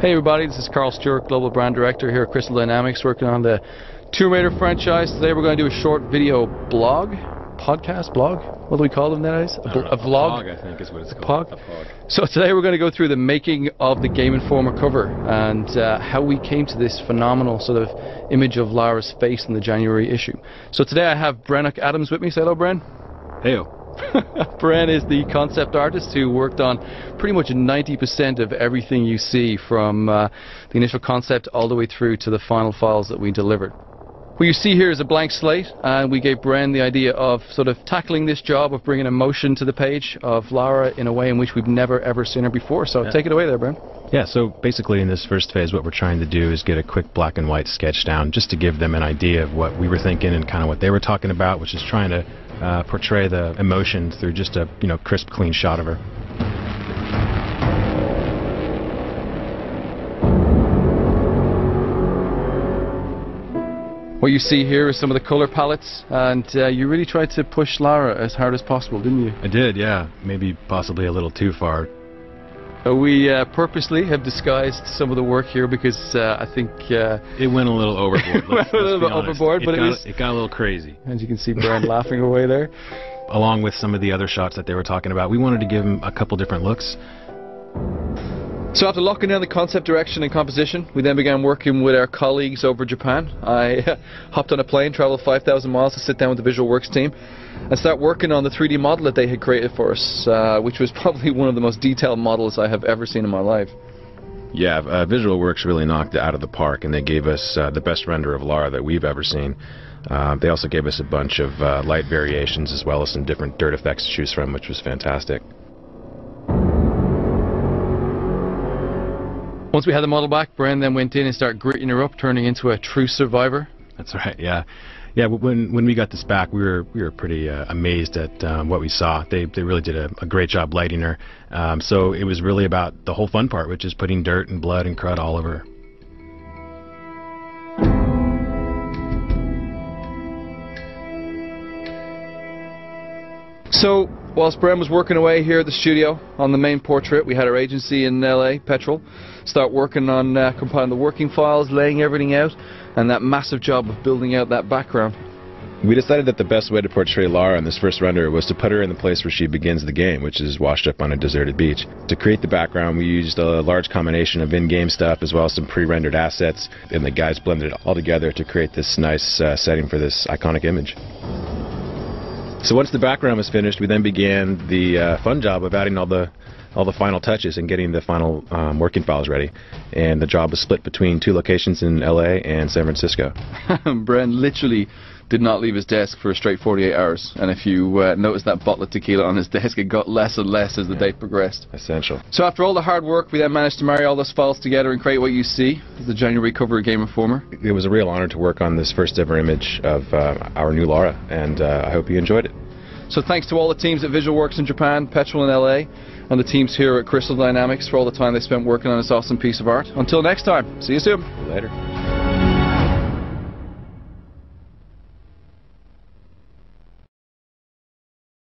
Hey everybody, this is Carl Stewart, Global Brand Director here at Crystal Dynamics, working on the Tomb Raider franchise. Today we're going to do a short video blog, podcast, blog? What do we call them nowadays? A vlog? A pog, I think is what it's called. A pog? So today we're going to go through the making of the Game Informer cover and how we came to this phenomenal sort of image of Lara's face in the January issue. So today I have Brennock Adams with me. Say hello, Bren. Heyo. Bren is the concept artist who worked on pretty much 90% of everything you see from the initial concept all the way through to the final files that we delivered. What you see here is a blank slate, and we gave Bren the idea of sort of tackling this job of bringing emotion to the page of Lara in a way in which we've never ever seen her before. So take it away there, Bren. Yeah, so basically in this first phase what we're trying to do is get a quick black and white sketch down just to give them an idea of what we were thinking and kind of what they were talking about, which is trying to portray the emotion through just a crisp, clean shot of her. What you see here is some of the color palettes, and you really tried to push Lara as hard as possible, didn't you? I did, yeah. Maybe possibly a little too far. We purposely have disguised some of the work here because I think it went a little overboard. Went a little bit overboard, but it got a little crazy. As you can see, Brad laughing away there. Along with some of the other shots that they were talking about, we wanted to give them a couple different looks. So after locking down the concept direction and composition, we then began working with our colleagues over Japan. I hopped on a plane, traveled 5,000 miles to sit down with the Visual Works team and start working on the 3D model that they had created for us, which was probably one of the most detailed models I have ever seen in my life. Yeah, Visual Works really knocked it out of the park, and they gave us the best render of Lara that we've ever seen. They also gave us a bunch of light variations as well as some different dirt effects to choose from, which was fantastic. Once we had the model back, Bren then went in and started gritting her up, turning into a true survivor. That's right, yeah. Yeah, when we got this back, we were pretty amazed at what we saw. They really did a great job lighting her. So it was really about the whole fun part, which is putting dirt and blood and crud all over her. So, whilst Bren was working away here at the studio on the main portrait, we had our agency in LA, Petrol, start working on compiling the working files, laying everything out, and that massive job of building out that background. We decided that the best way to portray Lara in this first render was to put her in the place where she begins the game, which is washed up on a deserted beach. To create the background, we used a large combination of in-game stuff as well as some pre-rendered assets, and the guys blended it all together to create this nice setting for this iconic image. So once the background was finished, we then began the fun job of adding all the final touches and getting the final working files ready. And the job was split between 2 locations in LA and San Francisco. Bren literally did not leave his desk for a straight 48 hours. And if you notice that bottle of tequila on his desk, it got less and less as the day progressed. Essential. So after all the hard work, we then managed to marry all those files together and create what you see as the January cover of Game Informer. It was a real honor to work on this first ever image of our new Lara, and I hope you enjoyed it. So thanks to all the teams at Visual Works in Japan, Petrol in LA, and the teams here at Crystal Dynamics for all the time they spent working on this awesome piece of art. Until next time, see you soon. Later.